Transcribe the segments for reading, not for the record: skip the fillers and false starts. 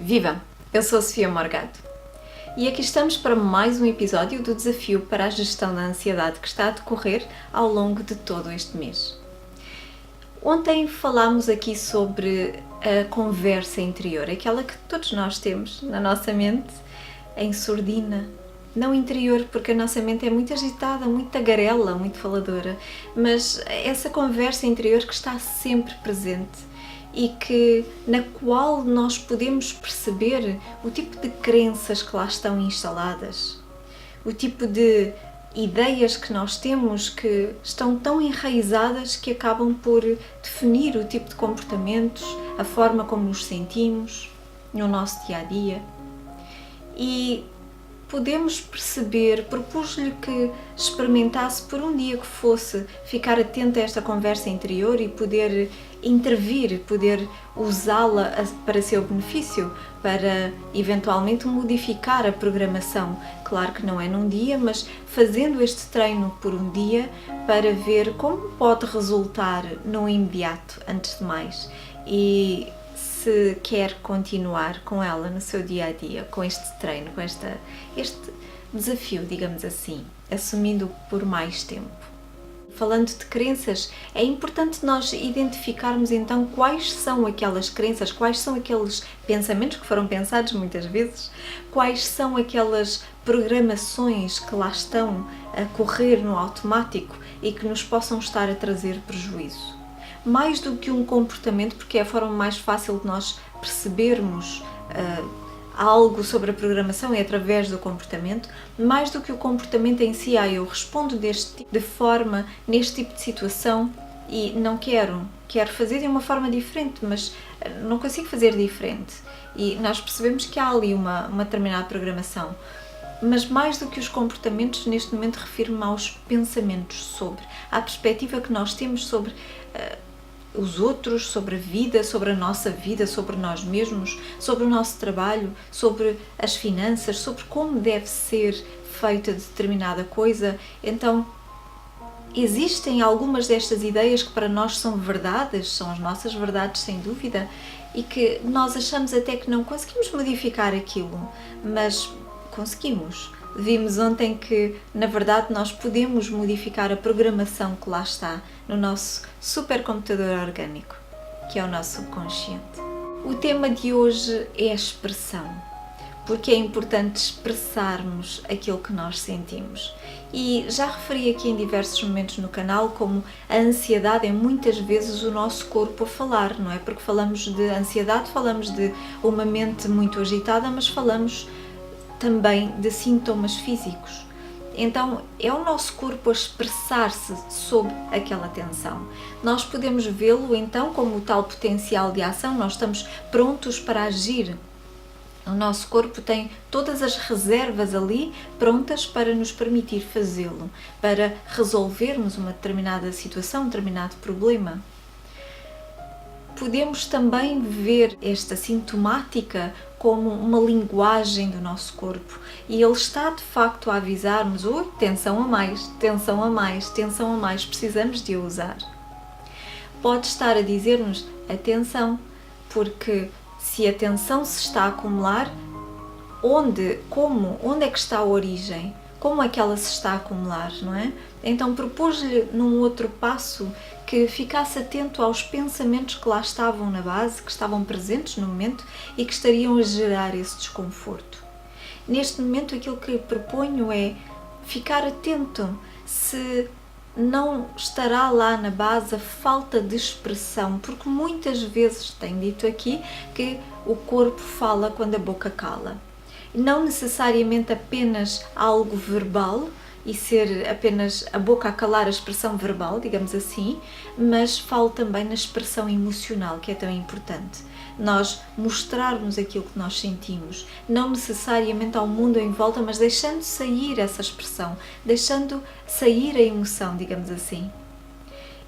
Viva! Eu sou a Sofia Morgado e aqui estamos para mais um episódio do desafio para a gestão da ansiedade que está a decorrer ao longo de todo este mês. Ontem falámos aqui sobre a conversa interior, aquela que todos nós temos na nossa mente, em surdina. Não interior, porque a nossa mente é muito agitada, muito tagarela, muito faladora, mas essa conversa interior que está sempre presente e na qual nós podemos perceber o tipo de crenças que lá estão instaladas, o tipo de ideias que nós temos que estão tão enraizadas que acabam por definir o tipo de comportamentos, a forma como nos sentimos no nosso dia-a-dia. E podemos perceber, propus-lhe que experimentasse por um dia que fosse ficar atento a esta conversa interior e poder intervir, poder usá-la para seu benefício, para eventualmente modificar a programação. Claro que não é num dia, mas fazendo este treino por um dia para ver como pode resultar no imediato, antes de mais. E se quer continuar com ela no seu dia-a-dia, com este treino, com este desafio, digamos assim, assumindo por mais tempo. Falando de crenças, é importante nós identificarmos então quais são aquelas crenças, quais são aqueles pensamentos que foram pensados muitas vezes, quais são aquelas programações que lá estão a correr no automático e que nos possam estar a trazer prejuízo. Mais do que um comportamento, porque é a forma mais fácil de nós percebermos algo sobre a programação é através do comportamento, mais do que o comportamento em si, eu respondo de forma, neste tipo de situação e não quero fazer de uma forma diferente, mas não consigo fazer diferente. E nós percebemos que há ali uma determinada programação. Mas mais do que os comportamentos, neste momento refiro-me aos pensamentos sobre, à perspectiva que nós temos sobre os outros, sobre a vida, sobre a nossa vida, sobre nós mesmos, sobre o nosso trabalho, sobre as finanças, sobre como deve ser feita determinada coisa. Então, existem algumas destas ideias que para nós são verdades, são as nossas verdades sem dúvida, e que nós achamos até que não conseguimos modificar aquilo, mas conseguimos. Vimos ontem que, na verdade, nós podemos modificar a programação que lá está no nosso supercomputador orgânico, que é o nosso subconsciente. O tema de hoje é a expressão, porque é importante expressarmos aquilo que nós sentimos. E já referi aqui em diversos momentos no canal como a ansiedade é muitas vezes o nosso corpo a falar, não é? Porque falamos de ansiedade, falamos de uma mente muito agitada, mas falamos também de sintomas físicos. Então é o nosso corpo a expressar-se sob aquela tensão. Nós podemos vê-lo então como o tal potencial de ação, nós estamos prontos para agir. O nosso corpo tem todas as reservas ali prontas para nos permitir fazê-lo, para resolvermos uma determinada situação, um determinado problema. Podemos também ver esta sintomática como uma linguagem do nosso corpo e ele está de facto a avisar-nos: oi, tensão a mais, tensão a mais, tensão a mais, precisamos de a usar. Pode estar a dizer-nos atenção, porque se a tensão se está a acumular, onde é que está a origem? Como é que ela se está a acumular, não é? Então propus-lhe num outro passo que ficasse atento aos pensamentos que lá estavam na base, que estavam presentes no momento e que estariam a gerar esse desconforto. Neste momento aquilo que proponho é ficar atento se não estará lá na base a falta de expressão, porque muitas vezes tenho dito aqui que o corpo fala quando a boca cala. Não necessariamente apenas algo verbal e ser apenas a boca a calar a expressão verbal, digamos assim, mas falo também na expressão emocional, que é tão importante. Nós mostrarmos aquilo que nós sentimos, não necessariamente ao mundo em volta, mas deixando sair essa expressão, deixando sair a emoção, digamos assim.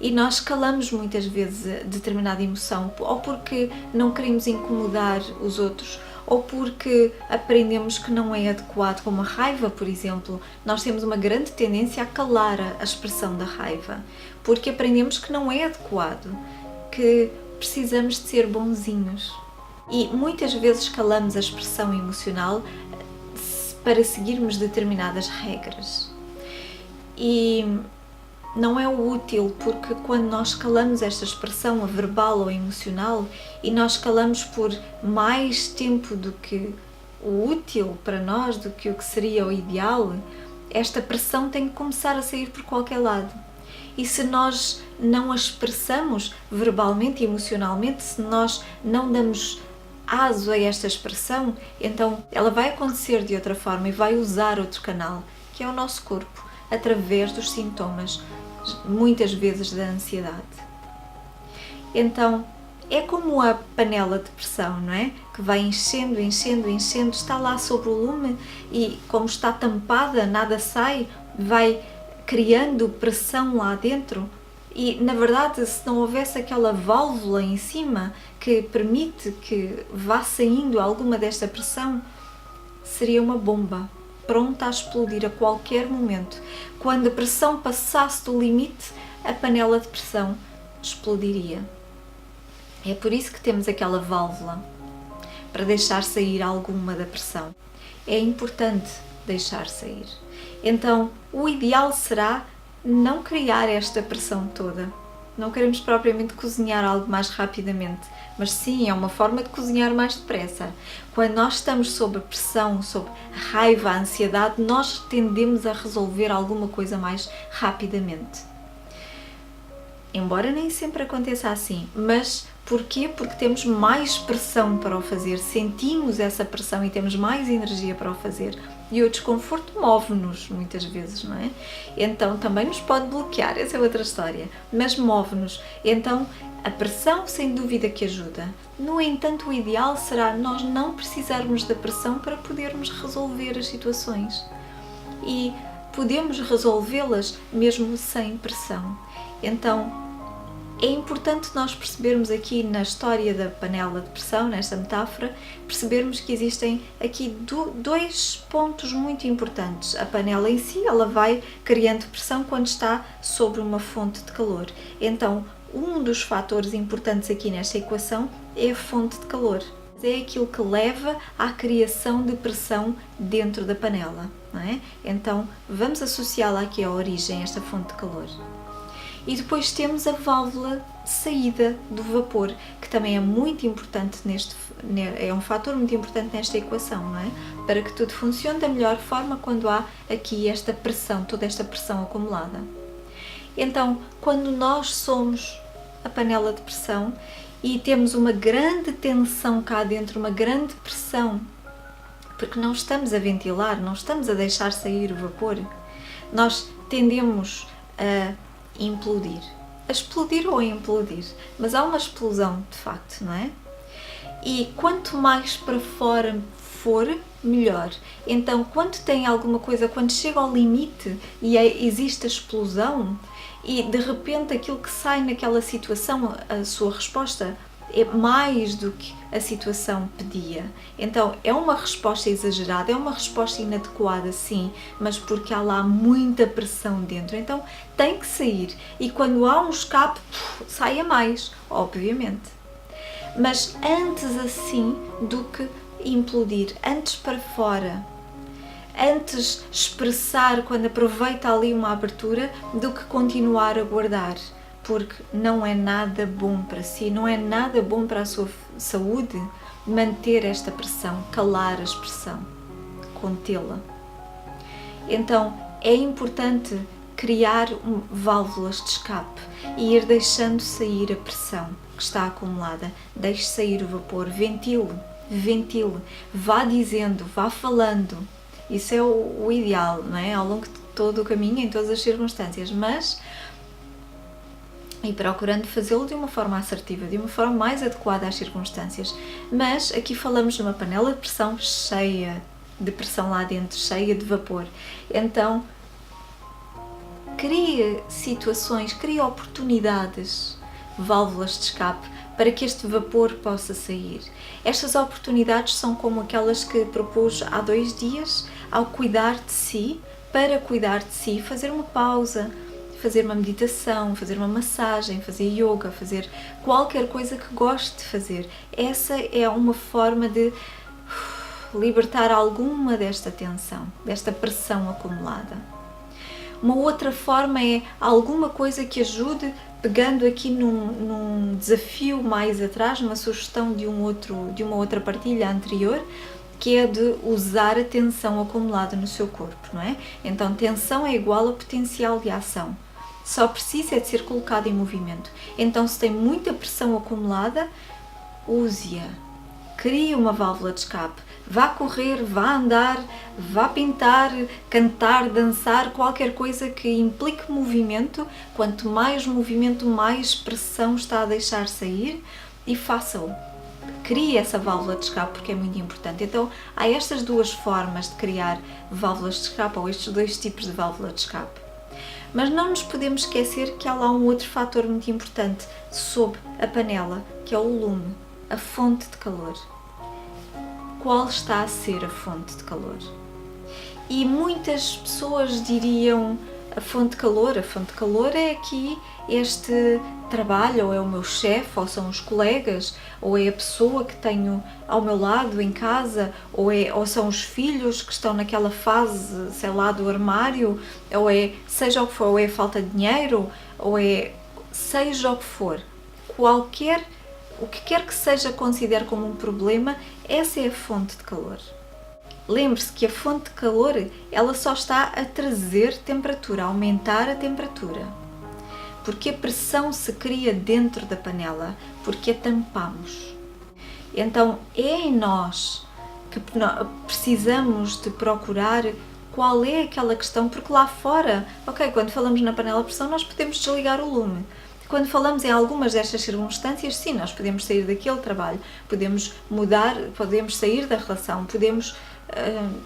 E nós calamos muitas vezes determinada emoção, ou porque não queremos incomodar os outros, ou porque aprendemos que não é adequado, como a raiva, por exemplo. Nós temos uma grande tendência a calar a expressão da raiva, porque aprendemos que não é adequado, que precisamos de ser bonzinhos. E muitas vezes calamos a expressão emocional para seguirmos determinadas regras. E não é o útil, porque quando nós calamos esta expressão, a verbal ou emocional, e nós calamos por mais tempo do que o útil para nós, do que o que seria o ideal, esta pressão tem que começar a sair por qualquer lado. E se nós não a expressamos verbalmente e emocionalmente, se nós não damos aso a esta expressão, então ela vai acontecer de outra forma e vai usar outro canal, que é o nosso corpo, através dos sintomas, muitas vezes da ansiedade. Então, é como a panela de pressão, não é? Que vai enchendo, enchendo, enchendo, está lá sobre o lume e como está tampada, nada sai, vai criando pressão lá dentro. E, na verdade, se não houvesse aquela válvula em cima que permite que vá saindo alguma desta pressão, seria uma bomba, pronta a explodir a qualquer momento. Quando a pressão passasse do limite, a panela de pressão explodiria. É por isso que temos aquela válvula, para deixar sair alguma da pressão. É importante deixar sair. Então, o ideal será não criar esta pressão toda. Não queremos propriamente cozinhar algo mais rapidamente, mas sim, é uma forma de cozinhar mais depressa. Quando nós estamos sob pressão, sob raiva, ansiedade, nós tendemos a resolver alguma coisa mais rapidamente. Embora nem sempre aconteça assim, mas porquê? Porque temos mais pressão para o fazer, sentimos essa pressão e temos mais energia para o fazer. E o desconforto move-nos muitas vezes, não é? Então também nos pode bloquear, essa é outra história, mas move-nos. Então a pressão sem dúvida que ajuda. No entanto, o ideal será nós não precisarmos da pressão para podermos resolver as situações. E podemos resolvê-las mesmo sem pressão. Então, é importante nós percebermos aqui na história da panela de pressão, nesta metáfora, percebermos que existem aqui dois pontos muito importantes. A panela em si, ela vai criando pressão quando está sobre uma fonte de calor. Então, um dos fatores importantes aqui nesta equação é a fonte de calor. É aquilo que leva à criação de pressão dentro da panela, não é? Então, vamos associá-la aqui à origem, esta fonte de calor. E depois temos a válvula de saída do vapor, que também é muito importante é um fator muito importante nesta equação, não é? Para que tudo funcione da melhor forma quando há aqui esta pressão, toda esta pressão acumulada. Então, quando nós somos a panela de pressão e temos uma grande tensão cá dentro, uma grande pressão, porque não estamos a ventilar, não estamos a deixar sair o vapor, nós tendemos a implodir. A explodir ou a implodir, mas há uma explosão de facto, não é? E quanto mais para fora for, melhor. Então, quando tem alguma coisa, quando chega ao limite e existe a explosão e de repente aquilo que sai naquela situação, a sua resposta é mais do que a situação pedia. Então, é uma resposta exagerada, é uma resposta inadequada, sim, mas porque há lá muita pressão dentro. Então, tem que sair. E quando há um escape, sai a mais, obviamente. Mas antes assim do que implodir, antes para fora, antes expressar quando aproveita ali uma abertura do que continuar a guardar. Porque não é nada bom para si, não é nada bom para a sua saúde manter esta pressão, calar a expressão, contê-la. Então é importante criar válvulas de escape e ir deixando sair a pressão que está acumulada. Deixe sair o vapor, ventile, vá dizendo, vá falando. Isso é o ideal, não é? Ao longo de todo o caminho, em todas as circunstâncias, e procurando fazê-lo de uma forma assertiva, de uma forma mais adequada às circunstâncias. Mas aqui falamos de uma panela de pressão cheia de pressão lá dentro, cheia de vapor. Então, crie situações, crie oportunidades, válvulas de escape, para que este vapor possa sair. Estas oportunidades são como aquelas que propus há 2 dias, ao cuidar de si, para cuidar de si, fazer uma pausa, fazer uma meditação, fazer uma massagem, fazer yoga, fazer qualquer coisa que goste de fazer. Essa é uma forma de libertar alguma desta tensão, desta pressão acumulada. Uma outra forma é alguma coisa que ajude, pegando aqui num desafio mais atrás, numa sugestão de uma outra partilha anterior, que é de usar a tensão acumulada no seu corpo, não é? Então, tensão é igual a potencial de ação. Só precisa de ser colocado em movimento. Então, se tem muita pressão acumulada, use-a. Crie uma válvula de escape. Vá correr, vá andar, vá pintar, cantar, dançar, qualquer coisa que implique movimento. Quanto mais movimento, mais pressão está a deixar sair, e faça-o. Crie essa válvula de escape, porque é muito importante. Então, há estas duas formas de criar válvulas de escape, ou estes dois tipos de válvula de escape. Mas não nos podemos esquecer que há lá um outro fator muito importante sob a panela, que é o lume, a fonte de calor. Qual está a ser a fonte de calor? E muitas pessoas diriam a fonte de calor. A fonte de calor é aqui este trabalho, ou é o meu chefe, ou são os colegas, ou é a pessoa que tenho ao meu lado em casa, ou são os filhos que estão naquela fase, sei lá, do armário, ou é, seja o que for, ou é falta de dinheiro, ou é, seja o que for, o que quer que seja considere como um problema, essa é a fonte de calor. Lembre-se que a fonte de calor, ela só está a trazer temperatura, a aumentar a temperatura. Porque a pressão se cria dentro da panela, porque a tampamos. Então é em nós que precisamos de procurar qual é aquela questão, porque lá fora, quando falamos na panela de pressão, nós podemos desligar o lume. Quando falamos em algumas destas circunstâncias, sim, nós podemos sair daquele trabalho, podemos mudar, podemos sair da relação, podemos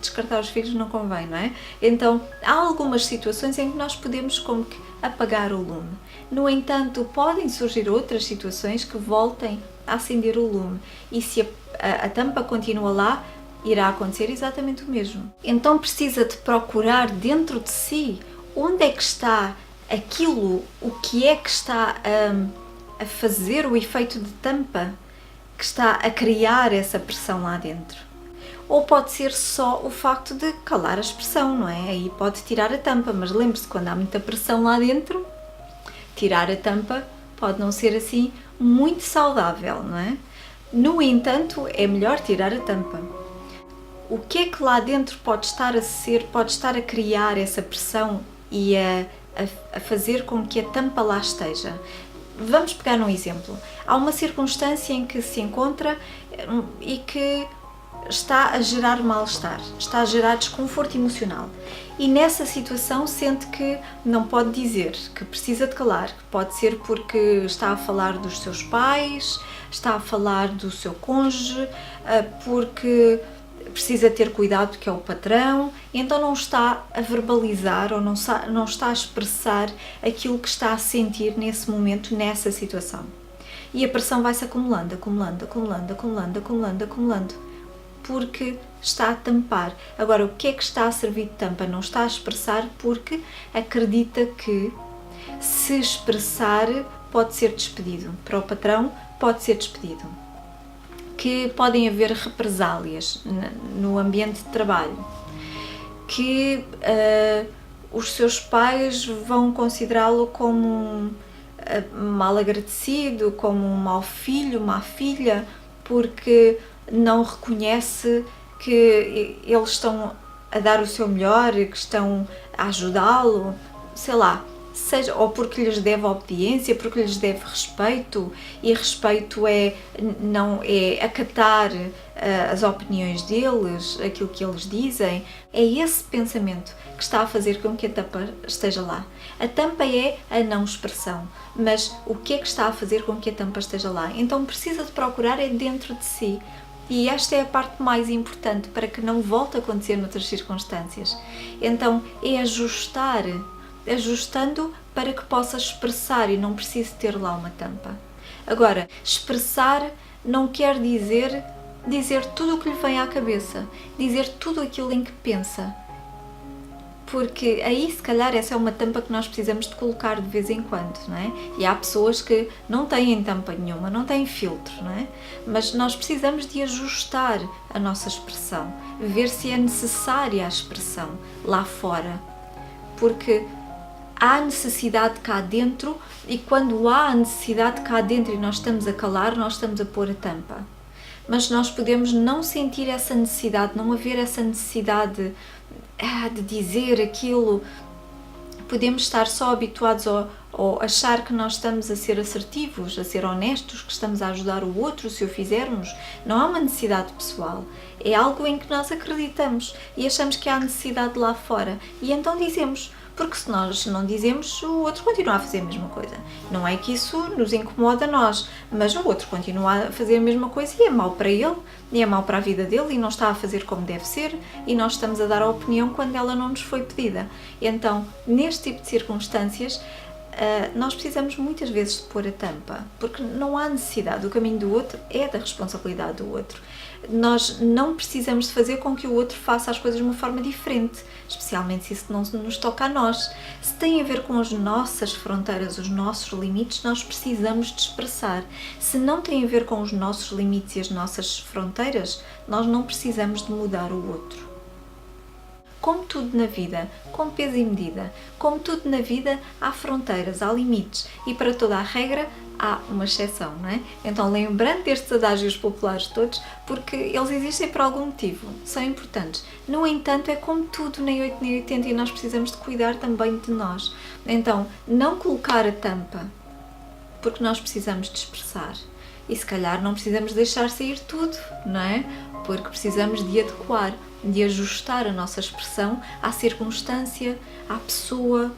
descartar os filhos, não convém, não é? Então, há algumas situações em que nós podemos como que apagar o lume. No entanto, podem surgir outras situações que voltem a acender o lume, e se a tampa continua lá, irá acontecer exatamente o mesmo. Então precisa de procurar dentro de si onde é que está aquilo, o que é que está a fazer o efeito de tampa, que está a criar essa pressão lá dentro. Ou pode ser só o facto de calar a expressão, não é? Aí pode tirar a tampa, mas lembre-se, quando há muita pressão lá dentro, tirar a tampa pode não ser assim muito saudável, não é? No entanto, é melhor tirar a tampa. O que é que lá dentro pode estar a criar essa pressão e a fazer com que a tampa lá esteja? Vamos pegar um exemplo. Há uma circunstância em que se encontra e que está a gerar mal-estar, está a gerar desconforto emocional, e nessa situação sente que não pode dizer, que precisa de calar, que pode ser porque está a falar dos seus pais, está a falar do seu cônjuge, porque precisa ter cuidado, que é o patrão, e então não está a verbalizar ou não está a expressar aquilo que está a sentir nesse momento, nessa situação. E a pressão vai-se acumulando, porque está a tampar. Agora, o que é que está a servir de tampa? Não está a expressar porque acredita que, se expressar, pode ser despedido. Para o patrão, pode ser despedido. Que podem haver represálias no ambiente de trabalho. Que os seus pais vão considerá-lo como um mal agradecido, como um mau filho, má filha, porque não reconhece que eles estão a dar o seu melhor, que estão a ajudá-lo, sei lá, ou porque lhes deve obediência, porque lhes deve respeito, e respeito é acatar as opiniões deles, aquilo que eles dizem. É esse pensamento que está a fazer com que a tampa esteja lá. A tampa é a não expressão, mas o que é que está a fazer com que a tampa esteja lá? Então precisa de procurar é dentro de si. E esta é a parte mais importante para que não volte a acontecer noutras circunstâncias. Então é ajustando para que possa expressar e não precise ter lá uma tampa. Agora, expressar não quer dizer tudo o que lhe vem à cabeça, dizer tudo aquilo em que pensa. porque aí se calhar essa é uma tampa que nós precisamos de colocar de vez em quando, não é? E há pessoas que não têm tampa nenhuma, não têm filtro, não é? Mas nós precisamos de ajustar a nossa expressão, ver se é necessária a expressão lá fora, porque há necessidade cá dentro, e quando há a necessidade cá dentro e nós estamos a calar, nós estamos a pôr a tampa. Mas nós podemos não sentir essa necessidade, não haver essa necessidade de dizer aquilo. Podemos estar só habituados a achar que nós estamos a ser assertivos, a ser honestos, que estamos a ajudar o outro se o fizermos. Não há uma necessidade pessoal, é algo em que nós acreditamos e achamos que há necessidade lá fora, e então dizemos, porque se nós não dizemos, o outro continua a fazer a mesma coisa. Não é que isso nos incomoda a nós, mas o outro continua a fazer a mesma coisa e é mau para ele, e é mau para a vida dele, e não está a fazer como deve ser, e nós estamos a dar a opinião quando ela não nos foi pedida. Então, neste tipo de circunstâncias, nós precisamos muitas vezes de pôr a tampa, porque não há necessidade. O caminho do outro é da responsabilidade do outro. Nós não precisamos de fazer com que o outro faça as coisas de uma forma diferente, especialmente se isso não nos toca a nós. Se tem a ver com as nossas fronteiras, os nossos limites, nós precisamos de expressar. Se não tem a ver com os nossos limites e as nossas fronteiras, nós não precisamos de mudar o outro. Como tudo na vida, com peso e medida. Como tudo na vida, há fronteiras, há limites, e para toda a regra há uma exceção, não é? Então, lembrando destes adágios populares todos, porque eles existem por algum motivo, são importantes. No entanto, é como tudo, nem 8 nem 80, e nós precisamos de cuidar também de nós. Então, não colocar a tampa, porque nós precisamos de expressar. E se calhar não precisamos deixar sair tudo, não é? Porque precisamos de adequar, de ajustar a nossa expressão à circunstância, à pessoa.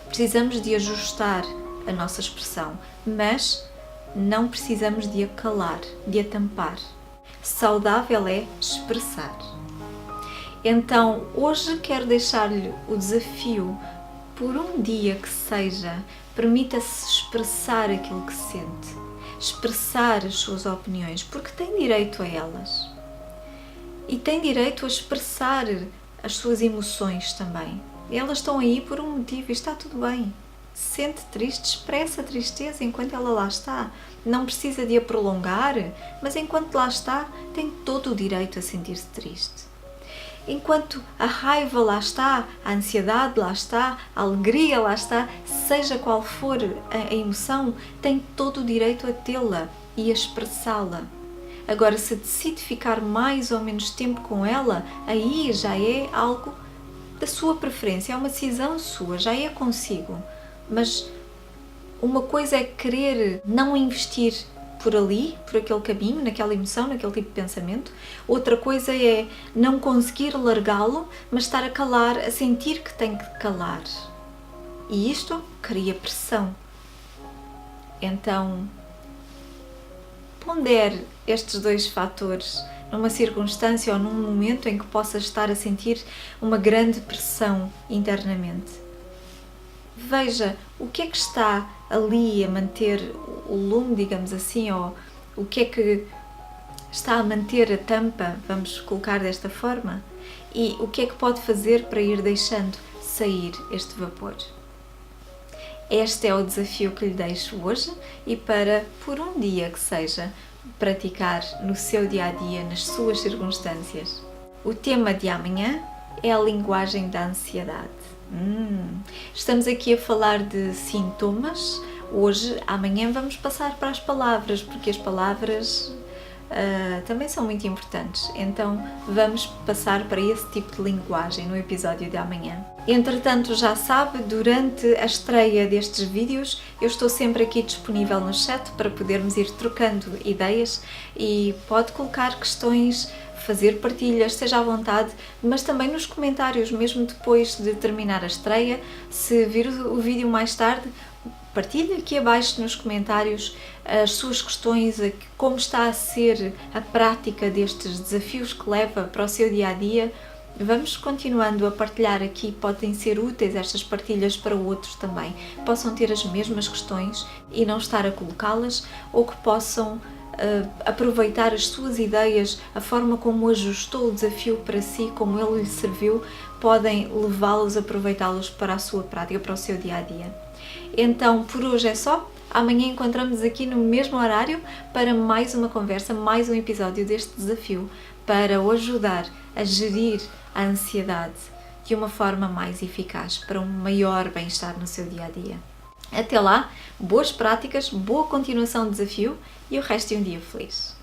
Precisamos de ajustar a nossa expressão, mas não precisamos de a calar, de a tampar. Saudável é expressar. Então, hoje quero deixar-lhe o desafio, por um dia que seja, permita-se expressar aquilo que sente, expressar as suas opiniões, porque tem direito a elas. E tem direito a expressar as suas emoções também. Elas estão aí por um motivo e está tudo bem. Se sente triste, expressa a tristeza enquanto ela lá está. Não precisa de a prolongar, mas enquanto lá está, tem todo o direito a sentir-se triste. Enquanto a raiva lá está, a ansiedade lá está, a alegria lá está, seja qual for a emoção, tem todo o direito a tê-la e a expressá-la. Agora, se decide ficar mais ou menos tempo com ela, aí já é algo da sua preferência, é uma decisão sua, já é consigo. Mas uma coisa é querer não investir por ali, por aquele caminho, naquela emoção, naquele tipo de pensamento. Outra coisa é não conseguir largá-lo, mas estar a calar, a sentir que tem que calar. E isto cria pressão. Então, pondere estes dois fatores numa circunstância ou num momento em que possas estar a sentir uma grande pressão internamente. Veja o que é que está ali a manter o lume, digamos assim, ou o que é que está a manter a tampa, vamos colocar desta forma, e o que é que pode fazer para ir deixando sair este vapor. Este é o desafio que lhe deixo hoje, e para, por um dia que seja, praticar no seu dia-a-dia, nas suas circunstâncias. O tema de amanhã é a linguagem da ansiedade. Estamos aqui a falar de sintomas. Hoje, amanhã vamos passar para as palavras, porque as palavras também são muito importantes. Então vamos passar para esse tipo de linguagem no episódio de amanhã. Entretanto, já sabe, durante a estreia destes vídeos eu estou sempre aqui disponível no chat para podermos ir trocando ideias, e pode colocar questões, fazer partilhas, esteja à vontade, mas também nos comentários, mesmo depois de terminar a estreia. Se vir o vídeo mais tarde, partilhe aqui abaixo nos comentários as suas questões, como está a ser a prática destes desafios que leva para o seu dia-a-dia. Vamos continuando a partilhar aqui, podem ser úteis estas partilhas para outros também, possam ter as mesmas questões e não estar a colocá-las, ou que possam aproveitar as suas ideias, a forma como ajustou o desafio para si, como ele lhe serviu, podem levá-los a aproveitá-los para a sua prática, para o seu dia-a-dia. Então, por hoje é só. Amanhã encontramos aqui no mesmo horário para mais uma conversa, mais um episódio deste desafio, para o ajudar a gerir a ansiedade de uma forma mais eficaz, para um maior bem-estar no seu dia-a-dia. Até lá, boas práticas, boa continuação do desafio e o resto de um dia feliz.